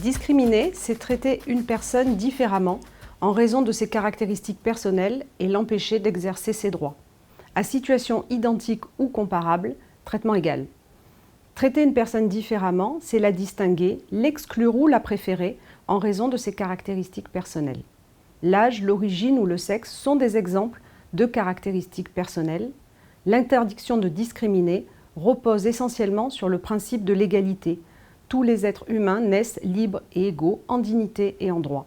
Discriminer, c'est traiter une personne différemment en raison de ses caractéristiques personnelles et l'empêcher d'exercer ses droits. À situation identique ou comparable, traitement égal. Traiter une personne différemment, c'est la distinguer, l'exclure ou la préférer en raison de ses caractéristiques personnelles. L'âge, l'origine ou le sexe sont des exemples de caractéristiques personnelles. L'interdiction de discriminer repose essentiellement sur le principe de l'égalité. Tous les êtres humains naissent libres et égaux en dignité et en droit.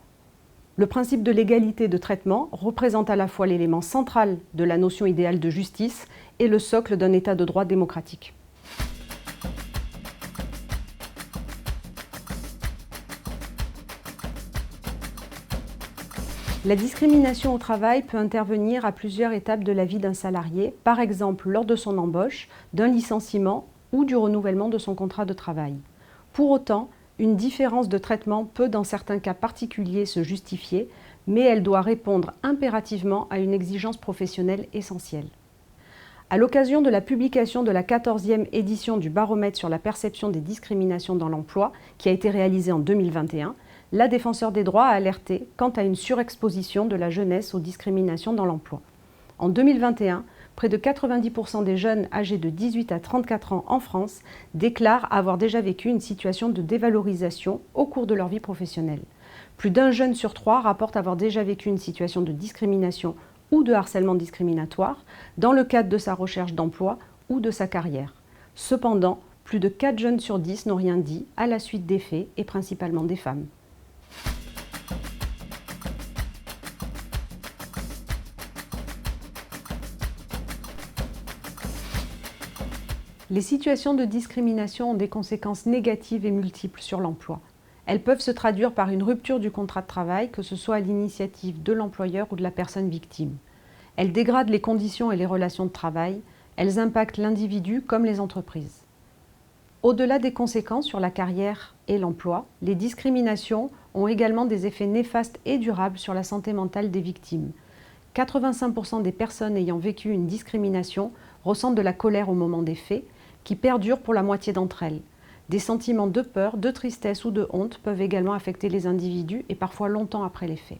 Le principe de l'égalité de traitement représente à la fois l'élément central de la notion idéale de justice et le socle d'un État de droit démocratique. La discrimination au travail peut intervenir à plusieurs étapes de la vie d'un salarié, par exemple lors de son embauche, d'un licenciement ou du renouvellement de son contrat de travail. Pour autant, une différence de traitement peut dans certains cas particuliers se justifier, mais elle doit répondre impérativement à une exigence professionnelle essentielle. À l'occasion de la publication de la 14e édition du baromètre sur la perception des discriminations dans l'emploi, qui a été réalisée en 2021, la Défenseure des droits a alerté quant à une surexposition de la jeunesse aux discriminations dans l'emploi. En 2021, près de 90% des jeunes âgés de 18 à 34 ans en France déclarent avoir déjà vécu une situation de dévalorisation au cours de leur vie professionnelle. Plus d'un jeune sur 3 rapporte avoir déjà vécu une situation de discrimination ou de harcèlement discriminatoire dans le cadre de sa recherche d'emploi ou de sa carrière. Cependant, plus de 4 jeunes sur 10 n'ont rien dit à la suite des faits et principalement des femmes. Les situations de discrimination ont des conséquences négatives et multiples sur l'emploi. Elles peuvent se traduire par une rupture du contrat de travail, que ce soit à l'initiative de l'employeur ou de la personne victime. Elles dégradent les conditions et les relations de travail, elles impactent l'individu comme les entreprises. Au-delà des conséquences sur la carrière et l'emploi, les discriminations ont également des effets néfastes et durables sur la santé mentale des victimes. 85% des personnes ayant vécu une discrimination ressentent de la colère au moment des faits, qui perdurent pour la moitié d'entre elles. Des sentiments de peur, de tristesse ou de honte peuvent également affecter les individus et parfois longtemps après les faits.